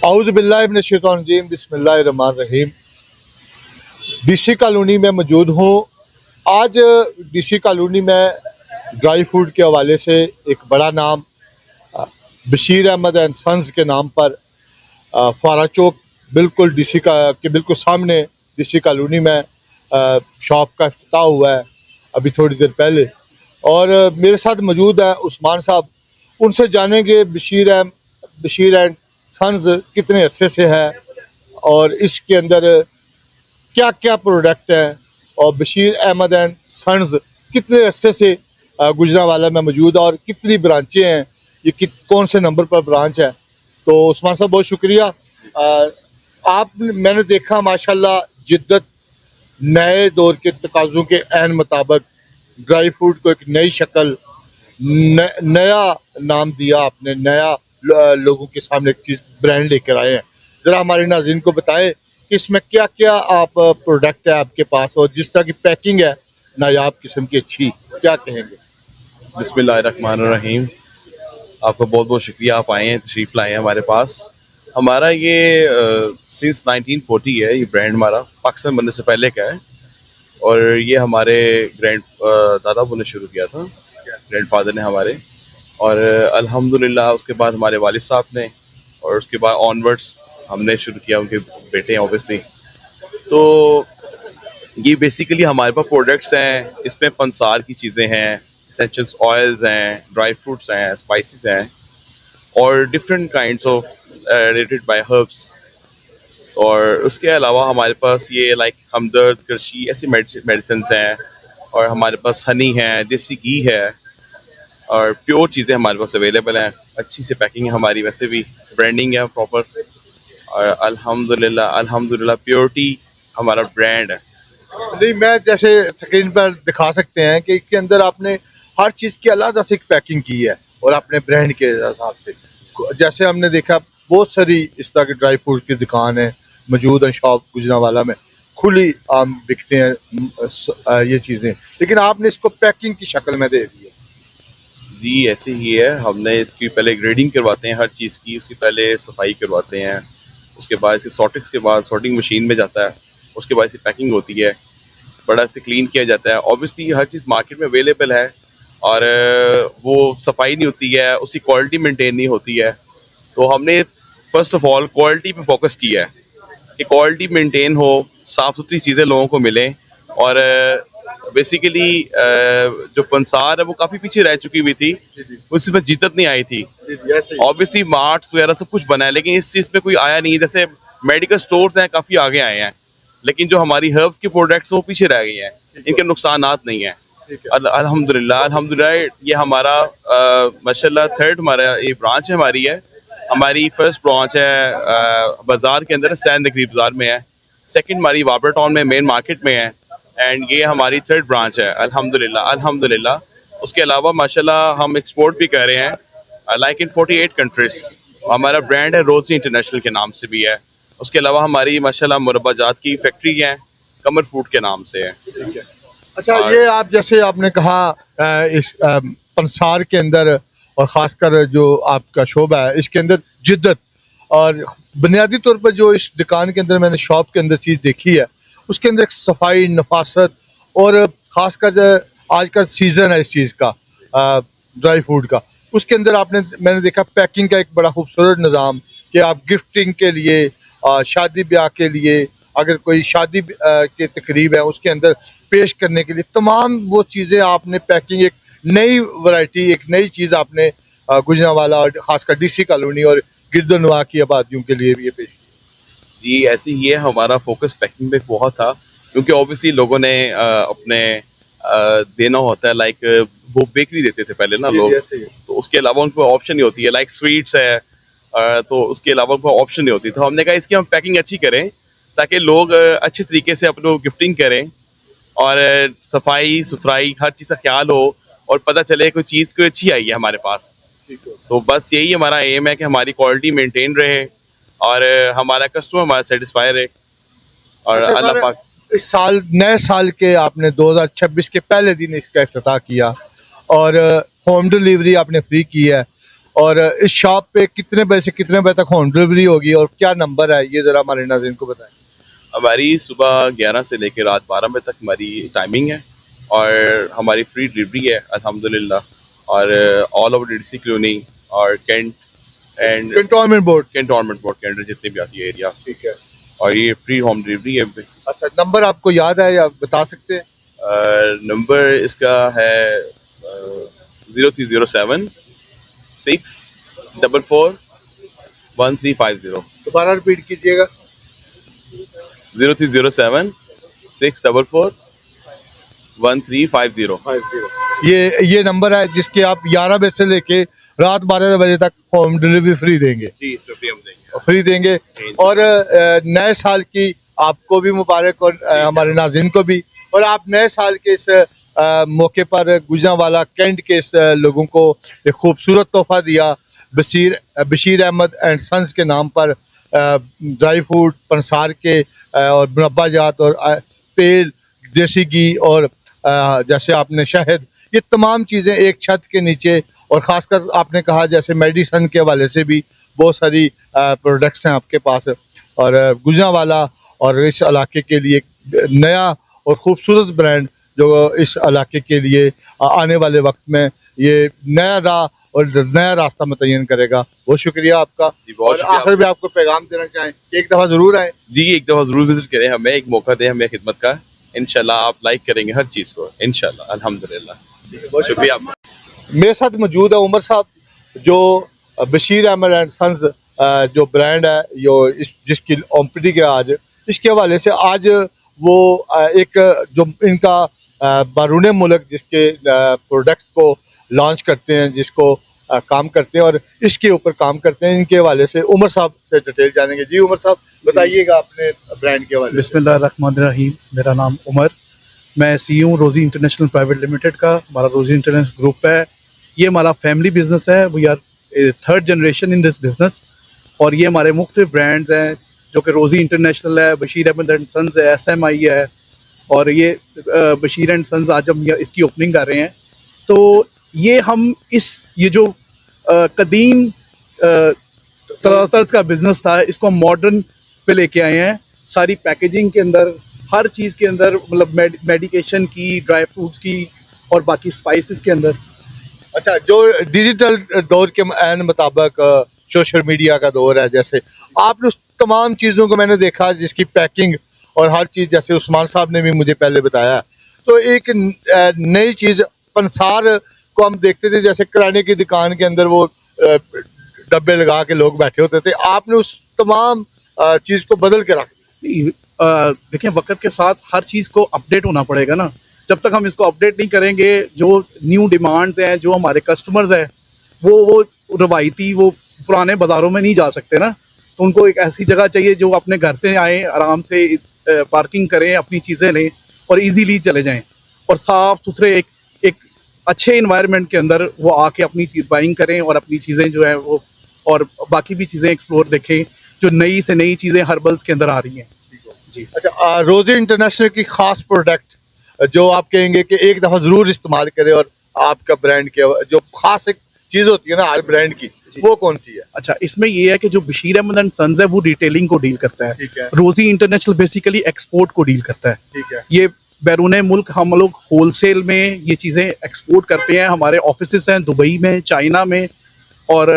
औज़ुबिल्लाहिमिनश्शैतानिर्रजीम बिस्मिल्लाहिर्रहमानिर्रहीम। DC colony में मौजूद हूँ। आज डीसी कॉलोनी में ड्राई फूड के हवाले से एक बड़ा नाम बशीर अहमद एंड सन्स के नाम पर फारा चौक बिल्कुल डीसी का के बिल्कुल सामने डीसी कॉलोनी में शॉप का इफ्तिताह हुआ है अभी थोड़ी देर पहले। और मेरे साथ मौजूद हैं उस्मान साहब। उनसे जानेंगे बशीर एंड सन्स कितने अरसे से है और इसके अंदर क्या क्या प्रोडक्ट हैं, और बशीर अहमद एंड सन्स कितने अरसे से गुजरांवाला में मौजूद है और कितनी ब्रांचें हैं, ये कौन से नंबर पर ब्रांच है। तो उस्मान साहब बहुत शुक्रिया। मैंने देखा माशाल्लाह जिद्दत, नए दौर के तकाज़ों के ऐन मुताबिक ड्राई फ्रूट को एक नई शक्ल, नया नाम दिया आपने, नया लोगों के सामने एक चीज़ ब्रांड लेकर आए हैं। ज़रा हमारे नाज़रीन को बताएं कि इसमें क्या क्या आप प्रोडक्ट है आपके पास, और जिस तरह की पैकिंग है नायाब किस्म की, अच्छी, क्या कहेंगे। बिस्मिल्लाहिर्रहमानिर्रहीम। आपका बहुत बहुत शुक्रिया, आप आए हैं, तशरीफ़ लाए हैं हमारे पास। हमारा ये सिंस 1940 है, ये ब्रांड हमारा पाकिस्तान बनने से पहले का है। और ये हमारे ग्रैंड दादा ने शुरू किया था, ग्रैंड फादर ने हमारे। और अल्हम्दुलिल्लाह उसके बाद हमारे वालिद साहब ने, और उसके बाद ऑनवर्ड्स हमने शुरू किया, उनके बेटे हैं ऑब्वियसली। तो ये बेसिकली हमारे पास प्रोडक्ट्स हैं, इसमें पंसार की चीज़ें हैं, एसेंशियल्स ऑयल्स हैं, ड्राई फ्रूट्स हैं, स्पाइसेस हैं, और different kinds of related by herbs. और उसके अलावा हमारे पास ये लाइक हमदर्द, करशी, ऐसी मेडिसिन हैं। और हमारे पास हनी है, देसी घी है, और प्योर चीज़ें हमारे पास अवेलेबल हैं। अच्छी सी पैकिंग है हमारी, वैसे भी ब्रांडिंग है प्रॉपर। और अल्हम्दुलिल्लाह प्योरिटी हमारा ब्रांड है। नहीं, मैं जैसे स्क्रीन पर दिखा सकते हैं कि इसके अंदर आपने हर चीज़ की अलग से एक पैकिंग की है और अपने ब्रांड के हिसाब से। जैसे हमने देखा बहुत सारी इस तरह की ड्राई फ्रूट की दुकान है मौजूद है शॉप गुजरांवाला में, खुली आम बिकते हैं ये चीज़ें, लेकिन आपने इसको पैकिंग की शक्ल में दे दी है। जी ऐसे ही है, हमने इसकी पहले ग्रेडिंग करवाते हैं हर चीज़ की, उसकी पहले सफाई करवाते हैं, उसके बाद इसकी सॉर्टिंग्स के बाद सॉर्टिंग मशीन में जाता है, उसके बाद इसकी पैकिंग होती है, बड़ा से क्लीन किया जाता है। ऑब्वियसली हर चीज़ मार्केट में अवेलेबल है, और वो सफाई नहीं होती है, उसकी क्वालिटी मेंटेन नहीं होती है। तो हमने फर्स्ट ऑफ ऑल क्वालिटी पे फोकस किया है कि क्वालिटी मेंटेन हो, साफ़ सुथरी चीज़ें लोगों को मिलें। और बेसिकली जो पंसार है वो काफ़ी पीछे रह चुकी हुई थी, उसमें जिद्दत नहीं आई थी। ऑब्वियसली मार्ट्स वगैरह सब कुछ बना है, लेकिन इस चीज़ पे कोई आया नहीं। जैसे मेडिकल स्टोर्स हैं, काफ़ी आगे आए हैं, लेकिन जो हमारी हर्ब्स की प्रोडक्ट्स वो पीछे रह गई हैं, इनके नुकसानात नहीं हैं। अल्हम्दुलिल्लाह ये हमारा माशाल्लाह थर्ड हमारा ये ब्रांच है हमारी है। हमारी फर्स्ट ब्रांच है बाज़ार के अंदर, सैन नगरी बाज़ार में है। सेकंड हमारी वाबरा टाउन में मेन मार्केट में है, एंड ये हमारी थर्ड ब्रांच है अल्हम्दुलिल्लाह। उसके अलावा माशाल्लाह हम एक्सपोर्ट भी कर रहे हैं लाइक इन 48 कंट्रीज। हमारा ब्रांड है रोजी इंटरनेशनल के नाम से भी है। उसके अलावा हमारी माशाल्लाह मुरब्बा जात की फैक्ट्री है, कमर फूड के नाम से है। अच्छा, ये आप जैसे आपने कहा इस पंसार के अंदर, और ख़ासकर जो आपका शोबा है इसके अंदर जिद्दत, और बुनियादी तौर पर जो इस दुकान के अंदर मैंने शॉप के अंदर चीज़ देखी है उसके अंदर एक सफाई, नफासत, और ख़ासकर आज का सीज़न है इस चीज़ का, ड्राई फ्रूट का, उसके अंदर मैंने देखा पैकिंग का एक बड़ा खूबसूरत निज़ाम कि आप गिफ्टिंग के लिए, शादी ब्याह के लिए, अगर कोई शादी की तकरीब है उसके अंदर पेश करने के लिए, तमाम वो चीज़ें आपने पैकिंग, एक नई वैरायटी, एक नई चीज़ आपने गुजरांवाला और ख़ासकर डीसी कॉलोनी और गिरदनवा की आबादियों के लिए भी ये पेश की। जी ऐसे ही है, हमारा फोकस पैकिंग पे बहुत था, क्योंकि ऑब्वियसली लोगों ने अपने देना होता है। लाइक वो बेकरी देते थे पहले ना लोग, तो उसके अलावा उनको ऑप्शन नहीं होती है। लाइक स्वीट्स है, तो उसके अलावा उनको ऑप्शन नहीं होती। तो हमने कहा इसकी हम पैकिंग अच्छी करें ताकि लोग अच्छे तरीके से अपने गिफ्टिंग करें, और सफाई सुथराई हर चीज़ का ख्याल हो, और पता चले कोई चीज़ कोई अच्छी आई है हमारे पास। तो बस यही हमारा एम है कि हमारी क्वालिटी मेंटेन रहे और हमारा कस्टमर हमारा सेटिस्फाई रहे। और अल्लाह पाक इस साल, नए साल के आपने 2026 के पहले दिन इसका इफ्तिताह किया, और होम डिलीवरी आपने फ्री की है। और इस शॉप पे कितने बजे से कितने बजे तक होम डिलीवरी होगी और क्या नंबर है, ये ज़रा हमारे नाज़रीन को बताएं। हमारी सुबह 11 से लेकर रात 12 बजे तक हमारी टाइमिंग है और हमारी फ्री डिलीवरी है अल्हम्दुलिल्लाह। और ऑल ओवर डीडीसी कॉलोनी और cantt and cantonment board. Cantonment board के अंडर जितने भी आती है एरियाज, ठीक है। और ये फ्री होम डिलीवरी है। अच्छा, नंबर आपको याद है या बता सकते हैं? नंबर इसका है 0307 644 1350। दोबारा रिपीट कीजिएगा। 0307 644 1350। ये नंबर है जिसके आप 11 बजे से लेके रात 12 बजे तक होम डिलीवरी फ्री देंगे। जी, तो फ्री हम देंगे। फ्री देंगे। और नए साल की आपको भी मुबारक और हमारे नाज़रीन को भी। और आप नए साल के इस मौके पर गुजरांवाला कैंट के इस लोगों को एक खूबसूरत तोहफा दिया। बशीर अहमद एंड सन्स के नाम पर ड्राई फ्रूट, पंसार के और मुरब्बा जात और तेल, देसी घी और जैसे आपने शहद, ये तमाम चीज़ें एक छत के नीचे। और ख़ासकर आपने कहा जैसे मेडिसन के हवाले से भी बहुत सारी प्रोडक्ट्स हैं आपके पास। और गुजरांवाला और इस इलाके के लिए एक नया और ख़ूबसूरत ब्रांड जो इस इलाके के लिए आने वाले वक्त में ये नया राह और नया रास्ता मुतय्यन करेगा। बहुत शुक्रिया आपका। जी, बहुत शुक्रिया। आखिर में आपको पैगाम देना चाहें कि एक दफ़ा ज़रूर आएँ। जी, एक दफ़ा ज़रूर विजिट करें, हमें एक मौका दें हमें खिदमत का। इंशाल्लाह आप लाइक करेंगे हर चीज़ को इंशाल्लाह। अल्हम्दुलिल्लाह, बहुत शुक्रिया आपका। मेरे साथ मौजूद है उमर साहब, जो बशीर अहमद एंड सन्स जो ब्रांड है जो जिसकी ओमपीडी के आज इसके हवाले से आज वो एक जो इनका बैरून मुल्क जिसके प्रोडक्ट्स को लॉन्च करते हैं, जिसको काम करते हैं और इसके ऊपर काम करते हैं, इनके हवाले से उमर साहब से डिटेल जानेंगे। जी उमर साहब, बताइएगा अपने ब्रांड के हवाले से। बिस्मिल्लाहिर्रहमानिर्रहीम। मेरा नाम उमर, मैं CEO हूँ रोज़ी इंटरनेशनल प्राइवेट लिमिटेड का। हमारा रोज़ी इंटरनेशनल ग्रुप है, ये हमारा फैमिली बिजनेस है। We are 3rd generation in this business. और ये हमारे मुख्तलिफ ब्रांड्स हैं जो कि रोज़ी इंटरनेशनल है, बशीर अहमद एंड सन्स है, SMI है। और ये बशीर एंड सन्स आज हम इसकी ओपनिंग कर रहे हैं। तो ये हम ये जो कदीम तर्ज का बिजनेस था, इसको हम मॉडर्न पे लेके आए हैं। सारी पैकेजिंग के अंदर, हर चीज़ के अंदर, मतलब मेडिकेशन की, ड्राई फ्रूट्स की और बाकी स्पाइसेस के अंदर। अच्छा, जो डिजिटल दौर के ऐन मुताबिक सोशल मीडिया का दौर है, जैसे आपने उस तमाम चीज़ों को मैंने देखा जिसकी पैकिंग और हर चीज़, जैसे उस्मान साहब ने भी मुझे पहले बताया, तो एक नई चीज़ पंसार को हम देखते थे जैसे किराने की दुकान के अंदर वो डब्बे लगा के लोग बैठे होते थे, आपने उस तमाम चीज़ को बदल के रख दिया। देखिए, वक्त के साथ हर चीज़ को अपडेट होना पड़ेगा ना। जब तक हम इसको अपडेट नहीं करेंगे, जो न्यू डिमांड्स हैं, जो हमारे कस्टमर्स हैं, वो रवायती वो पुराने बाज़ारों में नहीं जा सकते ना। तो उनको एक ऐसी जगह चाहिए जो अपने घर से आएँ, आराम से पार्किंग करें, अपनी चीज़ें लें और इजीली चले जाएं। और साफ़ सुथरे एक अच्छे इन्वायरमेंट के अंदर वो आके अपनी चीज़ बाइंग करें और अपनी चीज़ें जो है वो और बाकी भी चीज़ें एक्सप्लोर देखें, जो नई से नई चीज़ें हर्बल्स के अंदर आ रही हैं। जी। अच्छा, रोज़ी इंटरनेशनल की खास प्रोडक्ट जो आप कहेंगे कि एक दफ़ा ज़रूर इस्तेमाल करें और आपका ब्रांड के जो खास एक चीज़ होती है ना हर ब्रांड की, वो कौन सी है? अच्छा, इसमें ये है कि जो बशीर अहमद एंड सन्स है वो रिटेलिंग को डील करता है। ठीक है। रोज़ी इंटरनेशनल बेसिकली एक्सपोर्ट को डील करता है। ठीक है। ये बैरून मुल्क हम लोग होलसेल में ये चीज़ें एक्सपोर्ट करते हैं। हमारे ऑफिसेस हैं दुबई में, चाइना में और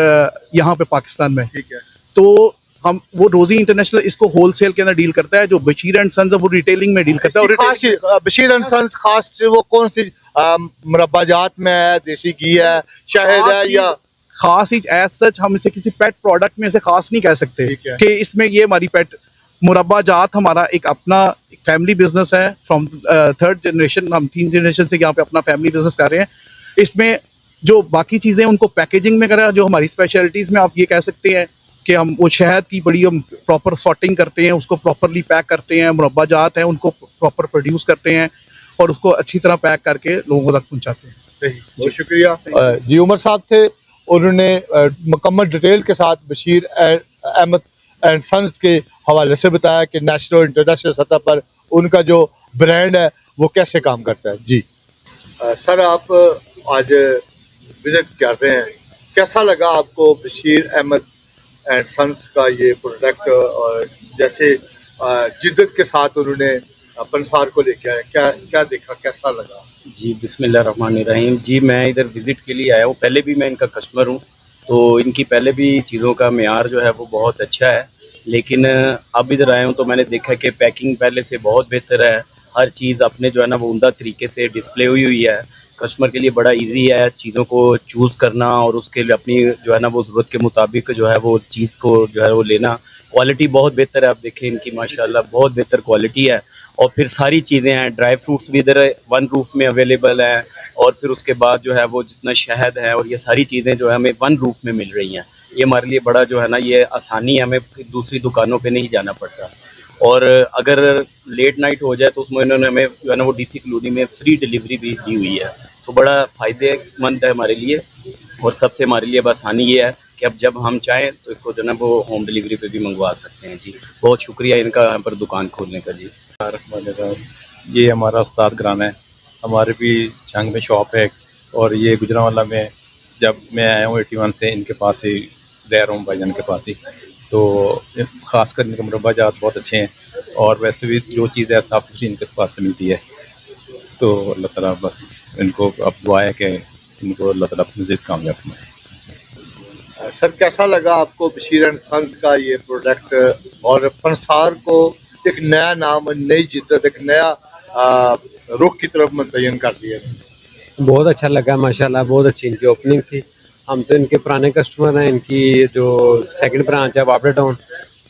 यहाँ पे पाकिस्तान में। ठीक है। तो हम वो रोज़ी इंटरनेशनल इसको होलसेल के अंदर डील करता है, जो बशीर एंड सन्स है वो रिटेलिंग में डील करता है। और खास बशीर एंड सन्स खास से वो कौन सी मुरब्बाजात में है, देसी घी है, शहद है, या खास ही एज सच हम इसे किसी पेट प्रोडक्ट में से खास नहीं कह सकते ठीक है। कि इसमें ये हमारी पेट मुरब्बा जात हमारा एक अपना फैमिली बिजनेस है। फ्रॉम 3rd जनरेशन, हम 3 जनरेशन से यहाँ पे अपना फैमिली बिजनेस कर रहे हैं। इसमें जो बाकी चीज़ें उनको पैकेजिंग में करें, जो हमारी स्पेशलिटीज़ में आप ये कह सकते हैं कि हम वो शहद की बड़ी हम प्रॉपर सॉर्टिंग करते हैं, उसको प्रॉपरली पैक करते हैं। मुरब्बा जात हैं उनको प्रॉपर प्रोड्यूस करते हैं और उसको अच्छी तरह पैक करके लोगों तक पहुँचाते हैं। बहुत शुक्रिया। जी उमर साहब थे, उन्होंने मुकम्मल डिटेल के साथ बशीर अहमद एंड सन्स के हवाले से बताया कि नेशनल और इंटरनेशनल सतह पर उनका जो ब्रांड है वो कैसे काम करता है। जी सर, आप आज विजिट कर रहे हैं, कैसा लगा आपको बशीर अहमद एंड सन्स का ये प्रोडक्ट, और जैसे जिद्दत के साथ उन्होंने पंसार को लेके आए, क्या क्या देखा, कैसा लगा? जी बिस्मिल्लाहिर्रहमानिर्रहीम। जी मैं इधर विज़िट के लिए आया हूँ, पहले भी मैं इनका कस्टमर हूँ, तो इनकी पहले भी चीज़ों का मेयार जो है वो बहुत अच्छा है। लेकिन अब इधर आया हूँ तो मैंने देखा कि पैकिंग पहले से बहुत बेहतर है, हर चीज़ अपने जो है ना वो उम्दा तरीके से डिस्प्ले हुई है। कस्टमर के लिए बड़ा ईज़ी है चीज़ों को चूज़ करना और उसके लिए अपनी जो है ना वो ज़रूरत के मुताबिक जो है वो चीज़ को जो है वो लेना। क्वालिटी बहुत बेहतर है, आप देखें इनकी माशाल्लाह बहुत बेहतर क्वालिटी है। और फिर सारी चीज़ें हैं, ड्राई फ्रूट्स भी इधर वन रूफ में अवेलेबल हैं, और फिर उसके बाद जो है वो जितना शहद है और ये सारी चीज़ें जो है हमें वन रूफ में मिल रही हैं। ये हमारे लिए बड़ा जो है ना ये आसानी है, हमें दूसरी दुकानों पे नहीं जाना पड़ता। और अगर लेट नाइट हो जाए तो उसमें इन्होंने हमें जो है ना वो डीसी कॉलोनी में फ्री डिलीवरी भी दी हुई है, तो बड़ा फ़ायदेमंद है हमारे लिए। और सबसे हमारे लिए अब आसानी ये है कि अब जब हम चाहें तो इसको जो है ना वो होम डिलीवरी पे भी मंगवा सकते हैं। जी बहुत शुक्रिया इनका यहाँ पर दुकान खोलने का। जी ये हमारा उस्ताद ग्राम है, हमारे भी छंग में शॉप है, और ये गुजरांवाला में जब मैं आया हूँ 81 से इनके पास ही रह रहा हूँ, भाईजान के पास ही। तो ख़ासकर इनके मुरब्बा जात बहुत अच्छे हैं, और वैसे भी जो चीज़ है साफ़ सुथरी इनके पास से मिलती है। तो अल्लाह ताला बस इनको अब दुआ है कि इनको अल्लाह ताला मज़ीद कामयाब बनाए। सर कैसा लगा आपको बशीर एंड सन्स का ये प्रोडक्ट, और पंसार को एक नया नाम, नई जिद्दत, एक नया रुख की तरफ मुतय्यन कर दिया? बहुत अच्छा लगा माशाल्लाह, बहुत अच्छी इनकी ओपनिंग थी। हम तो इनके पुराने कस्टमर हैं, इनकी जो सेकंड ब्रांच है वापडा टाउन,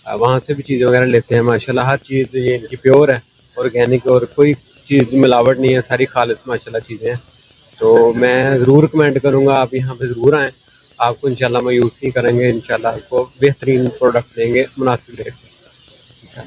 वहाँ से भी चीज़ें वगैरह लेते हैं। माशाल्लाह हर चीज़ ये इनकी प्योर है, ऑर्गेनिक, और कोई चीज़ मिलावट नहीं है, सारी खालिस माशाल्लाह चीज़ें हैं। तो मैं ज़रूर रिकमेंड करूँगा आप यहाँ पे ज़रूर आएँ, आपको इंशाल्लाह मायूस नहीं करेंगे, इंशाल्लाह आपको बेहतरीन प्रोडक्ट देंगे मुनासिब रेट पे।